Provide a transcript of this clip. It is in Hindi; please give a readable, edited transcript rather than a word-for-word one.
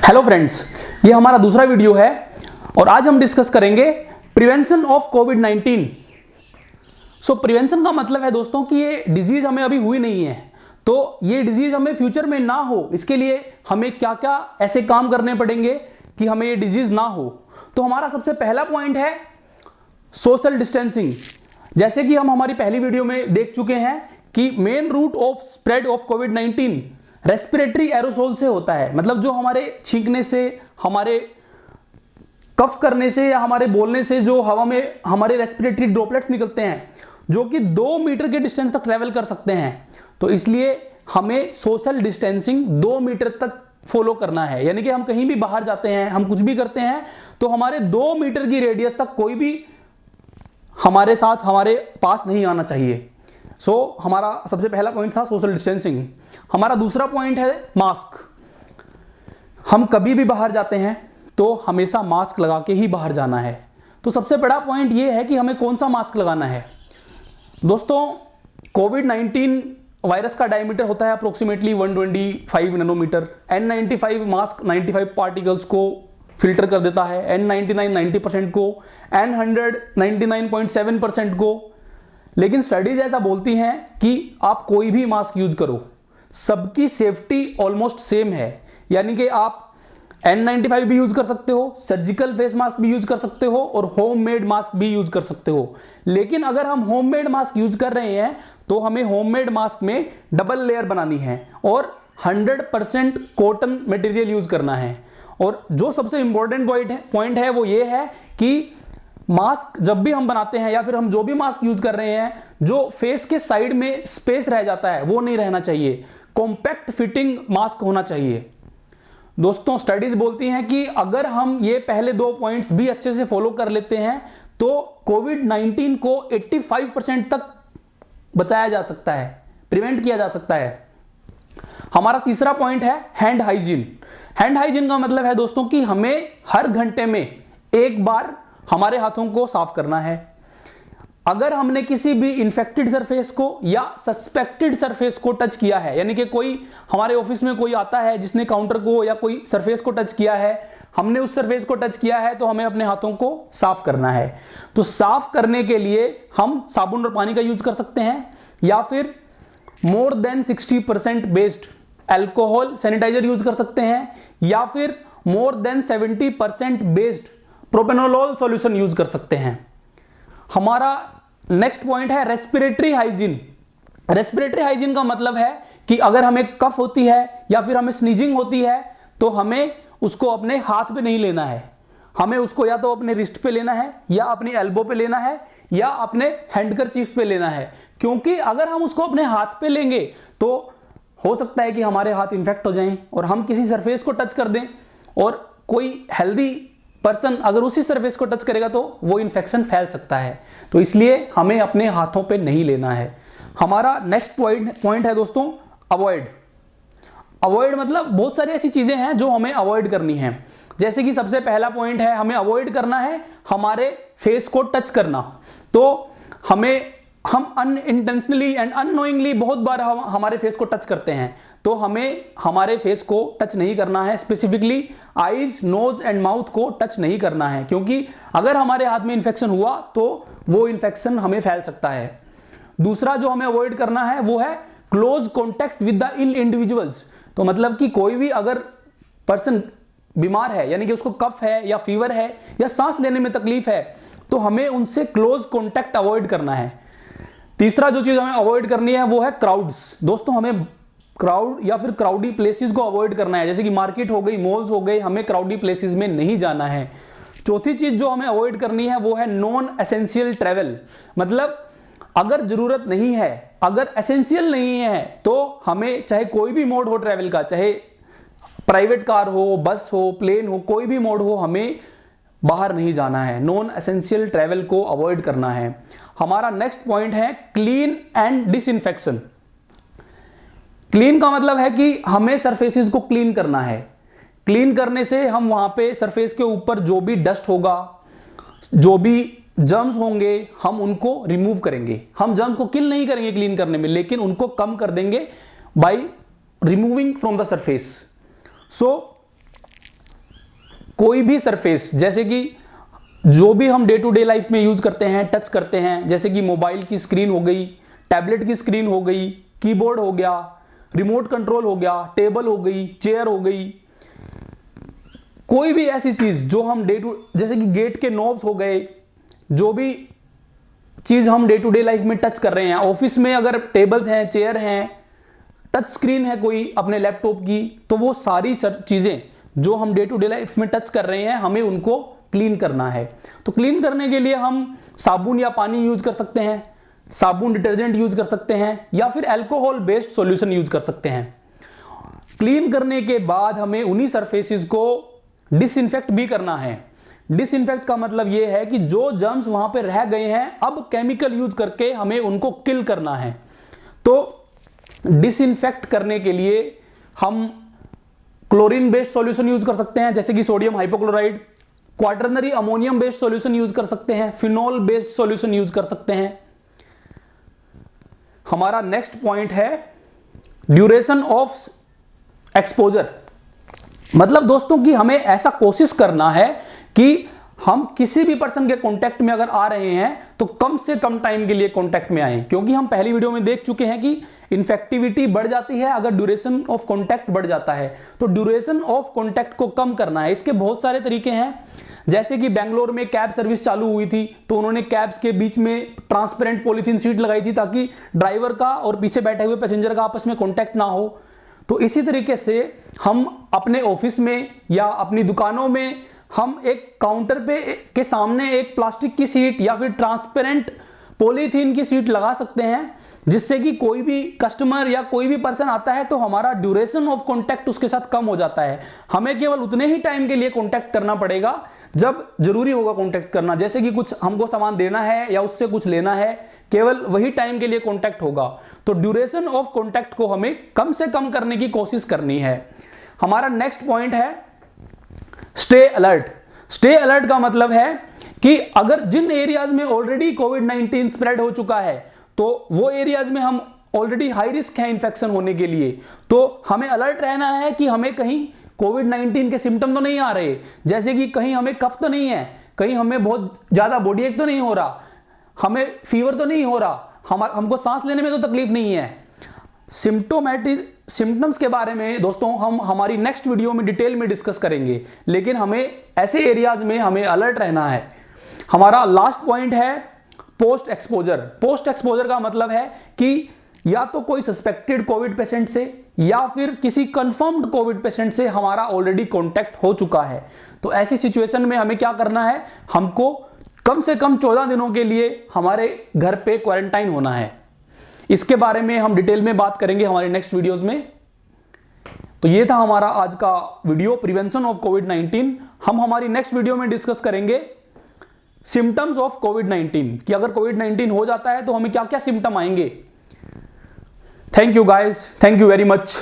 हेलो फ्रेंड्स, ये हमारा दूसरा वीडियो है और आज हम डिस्कस करेंगे प्रिवेंशन ऑफ कोविड-19। प्रिवेंशन का मतलब है दोस्तों कि ये डिजीज हमें अभी हुई नहीं है, तो ये डिजीज हमें फ्यूचर में ना हो, इसके लिए हमें क्या क्या ऐसे काम करने पड़ेंगे कि हमें ये डिजीज ना हो। तो हमारा सबसे पहला पॉइंट है सोशल डिस्टेंसिंग। जैसे कि हम हमारी पहली वीडियो में देख चुके हैं कि main route of spread of कोविड-19 रेस्पिरेटरी एरोसोल से होता है। मतलब जो हमारे छींकने से, हमारे कफ करने से या हमारे बोलने से जो हवा में हमारे रेस्पिरेटरी ड्रॉपलेट्स निकलते हैं, जो कि 2 मीटर के डिस्टेंस तक ट्रेवल कर सकते हैं। तो इसलिए हमें सोशल डिस्टेंसिंग 2 मीटर तक फॉलो करना है। यानी कि हम कहीं भी बाहर जाते हैं, हम कुछ भी करते हैं, तो हमारे 2 मीटर की रेडियस तक कोई भी हमारे साथ, हमारे पास नहीं आना चाहिए। हमारा सबसे पहला पॉइंट था सोशल डिस्टेंसिंग। हमारा दूसरा पॉइंट है मास्क। हम कभी भी बाहर जाते हैं तो हमेशा मास्क लगा के ही बाहर जाना है। तो सबसे बड़ा पॉइंट यह है कि हमें कौन सा मास्क लगाना है। दोस्तों, कोविड-19 वायरस का डायमीटर होता है approximately 125 nanometre. N95 mask 95 particles को फिल्टर कर देता है, N99 90% को, N100 99.7% को। लेकिन स्टडीज ऐसा बोलती हैं कि आप कोई भी मास्क यूज करो, सबकी सेफ्टी ऑलमोस्ट सेम है। यानी कि आप N95 भी यूज कर सकते हो, सर्जिकल फेस मास्क भी यूज कर सकते हो और होममेड मास्क भी यूज कर सकते हो। लेकिन अगर हम होममेड मास्क यूज कर रहे हैं तो हमें होममेड मास्क में डबल लेयर बनानी है और 100% कॉटन मटेरियल यूज करना है। और जो सबसे इंपॉर्टेंट पॉइंट है वो ये है कि मास्क जब भी हम बनाते हैं या फिर हम जो भी मास्क यूज कर रहे हैं, जो फेस के साइड में स्पेस रह जाता है वो नहीं रहना चाहिए। कॉम्पैक्ट फिटिंग मास्क होना चाहिए। दोस्तों, स्टडीज बोलती हैं कि अगर हम ये पहले 2 पॉइंट्स भी अच्छे से फॉलो कर लेते हैं तो कोविड-19 को 85% तक बचाया जा सकता है, प्रिवेंट किया जा सकता है। हमारा तीसरा पॉइंट है हैंड हाइजीन। हैंड हाइजीन का मतलब है दोस्तों कि हमें हर घंटे में एक बार हमारे हाथों को साफ करना है। अगर हमने किसी भी इंफेक्टेड सरफेस को या सस्पेक्टेड सरफेस को टच किया है, यानी कि कोई हमारे ऑफिस में कोई आता है जिसने काउंटर को या कोई सरफेस को टच किया है, हमने उस सरफेस को टच किया है, तो हमें अपने हाथों को साफ करना है। तो साफ करने के लिए हम साबुन और पानी का यूज कर सकते हैं या फिर more than 60% based alcohol sanitiser use कर सकते हैं या फिर more than 70% based propanolol solution use कर सकते हैं। हमारा नेक्स्ट पॉइंट है रेस्पिरेटरी हाइजीन। रेस्पिरेटरी हाइजीन का मतलब है कि अगर हमें कफ होती है या फिर हमें स्नीजिंग होती है तो हमें उसको अपने हाथ पे नहीं लेना है। हमें उसको या तो अपने रिस्ट पे लेना है या अपनी एल्बो पे लेना है या अपने हैंडकरचीफ पे लेना है। क्योंकि अगर हम उसको अपने हाथ पे लेंगे तो हो सकता है कि हमारे हाथ इंफेक्ट हो जाएं और हम किसी सरफेस को टच कर दें, और कोई हेल्दी पर्सन अगर उसी सरफेस को टच करेगा तो वो इंफेक्शन फैल सकता है। तो इसलिए हमें अपने हाथों पे नहीं लेना है। हमारा नेक्स्ट पॉइंट है दोस्तों अवॉइड। अवॉइड मतलब बहुत सारी ऐसी चीजें हैं जो हमें अवॉइड करनी है। जैसे कि सबसे पहला पॉइंट है, हमें अवॉइड करना है हमारे फेस को टच करना। तो हम अनइंटेंशनली एंड अननोइंगली बहुत बार हमारे फेस को टच करते हैं, तो हमें हमारे फेस को टच नहीं करना है। Specifically eyes, nose and mouth को टच नहीं करना है, क्योंकि अगर हमारे हाथ में इंफेक्शन हुआ तो वो इंफेक्शन हमें फैल सकता है। दूसरा जो हमें अवॉइड करना है वो है close contact with the ill individuals. तो मतलब कि कोई भी अगर पर्सन बीमार है, यानी कि उसको कफ है या फीवर है या सांस लेने में तकलीफ है, तो हमें उनसे क्लोज कॉन्टैक्ट अवॉइड करना है। तीसरा जो चीज हमें अवॉइड करनी है वो है क्राउड्स। दोस्तों, हमें क्राउड या फिर क्राउडी प्लेसेस को अवॉइड करना है। जैसे कि मार्केट हो गई, मॉल्स हो गए, हमें क्राउडी प्लेसेस में नहीं जाना है। चौथी चीज जो हमें अवॉइड करनी है वो है नॉन एसेंशियल ट्रैवल। मतलब अगर जरूरत नहीं है, अगर एसेंशियल नहीं है, तो हमें चाहे कोई भी मोड हो ट्रैवल का, चाहे प्राइवेट कार हो, बस हो, प्लेन हो, कोई भी मोड हो, हमें बाहर नहीं जाना है। नॉन एसेंशियल ट्रैवल को अवॉइड करना है। हमारा नेक्स्ट पॉइंट है क्लीन एंड डिसइंफेक्शन। क्लीन का मतलब है कि हमें सरफेसेस को क्लीन करना है। क्लीन करने से हम वहां पे सरफेस के ऊपर जो भी डस्ट होगा, जो भी जर्म्स होंगे, हम उनको रिमूव करेंगे। हम जर्म्स को किल नहीं करेंगे क्लीन करने में, लेकिन उनको कम कर देंगे by removing from the surface. So कोई भी सरफेस, जैसे कि जो भी हम डे टू डे लाइफ में यूज करते हैं, टच करते हैं, जैसे कि मोबाइल की स्क्रीन हो गई, टैबलेट की स्क्रीन हो गई, कीबोर्ड हो गया, रिमोट कंट्रोल हो गया, टेबल हो गई, चेयर हो गई, कोई भी ऐसी चीज जो हम जैसे कि गेट के नॉब्स हो गए, जो भी चीज हम डे टू डे लाइफ में टच कर रहे हैं, ऑफिस में अगर टेबल्स हैं, चेयर हैं, टच स्क्रीन है कोई अपने लैपटॉप की, तो वो सारी चीजें जो हम डे टू डे लाइफ में टच कर रहे हैं, हमें उनको क्लीन करना है। तो क्लीन करने के लिए हम साबुन या पानी यूज कर सकते हैं, साबुन डिटर्जेंट यूज कर सकते हैं, या फिर अल्कोहल बेस्ड सॉल्यूशन यूज कर सकते हैं। क्लीन करने के बाद हमें उन्हीं सरफेसेस को डिसइंफेक्ट भी करना है। डिसइंफेक्ट का मतलब यह है कि जो जर्म्स वहां पे रह गए हैं, अब केमिकल यूज करके हमें उनको किल करना है। तो डिसइंफेक्ट करने के लिए हम क्लोरीन बेस्ड सॉल्यूशन यूज कर सकते हैं, जैसे कि sodium hypochloride, quaternary ammonium based solution use कर सकते हैं, फिनॉल बेस्ड सॉल्यूशन यूज कर सकते हैं। हमारा नेक्स्ट पॉइंट है ड्यूरेशन ऑफ एक्सपोजर। मतलब दोस्तों कि हमें ऐसा कोशिश करना है कि हम किसी भी पर्सन के कांटेक्ट में अगर आ रहे हैं तो कम से कम टाइम के लिए कांटेक्ट में आए, क्योंकि हम पहली वीडियो में देख चुके हैं कि इन्फेक्टिविटी बढ़ जाती है अगर ड्यूरेशन ऑफ कांटेक्ट बढ़ जाता है। तो ड्यूरेशन ऑफ कांटेक्ट को कम करना है। इसके बहुत सारे तरीके हैं, जैसे कि बेंगलोर में कैब सर्विस चालू हुई थी, तो उन्होंने कैब्स के बीच में ट्रांसपेरेंट पॉलीथीन सीट लगाई थी ताकि ड्राइवर का और पीछे बैठे हुए पैसेंजर का आपस में कांटेक्ट ना हो। तो इसी तरीके से हम अपने ऑफिस में या अपनी दुकानों में हम एक काउंटर पे के सामने एक प्लास्टिक की सीट या फिर ट्रांसपेरेंट पॉलीथीन की सीट लगा सकते हैं, जिससे कि कोई भी कस्टमर या कोई भी पर्सन आता है तो हमारा ड्यूरेशन ऑफ कांटेक्ट उसके साथ कम हो जाता है। हमें केवल उतने ही टाइम के लिए कांटेक्ट करना पड़ेगा जब जरूरी होगा कांटेक्ट करना, जैसे कि कुछ हमको सामान देना है या उससे कुछ लेना है, केवल वही टाइम के लिए कांटेक्ट होगा। तो ड्यूरेशन ऑफ कांटेक्ट को हमें कम से कम करने की कोशिश करनी है। हमारा नेक्स्ट पॉइंट है स्टे अलर्ट। स्टे अलर्ट का मतलब है कि अगर जिन एरियाज में ऑलरेडी कोविड-19 स्प्रेड हो चुका है, तो वो एरियाज में हम ऑलरेडी हाई रिस्क है इन्फेक्शन होने के लिए, तो हमें अलर्ट रहना है कि हमें कहीं कोविड-19 के सिम्टम तो नहीं आ रहे, जैसे कि कहीं हमें कफ तो नहीं है, कहीं हमें बहुत ज्यादा बॉडी एक तो नहीं हो रहा, हमें फीवर तो नहीं हो रहा, हमको सांस लेने में तो तकलीफ नहीं है। सिम्टम्स के बारे में दोस्तों हम हमारी नेक्स्ट वीडियो में डिटेल में डिस्कस करेंगे, लेकिन हमें ऐसे एरियाज में हमें अलर्ट रहना है। हमारा लास्ट पॉइंट है पोस्ट एक्सपोजर। पोस्ट एक्सपोजर का मतलब है कि या तो कोई सस्पेक्टेड कोविड पेशेंट से या फिर किसी कंफर्म्ड कोविड पेशेंट से हमारा ऑलरेडी कांटेक्ट हो चुका है। तो ऐसी सिचुएशन में हमें क्या करना है, हमको कम से कम 14 दिनों के लिए हमारे घर पे क्वारंटाइन होना है। इसके बारे में हम डिटेल में बात करेंगे हमारे नेक्स्ट वीडियोस में। तो ये था हमारा आज का वीडियो, प्रिवेंशन ऑफ कोविड-19। हम हमारी नेक्स्ट वीडियो में डिस्कस करेंगे सिम्टम्स ऑफ कोविड-19 कि अगर कोविड-19 हो जाता है तो हमें क्या क्या सिम्टम आएंगे। Thank you guys, thank you very much.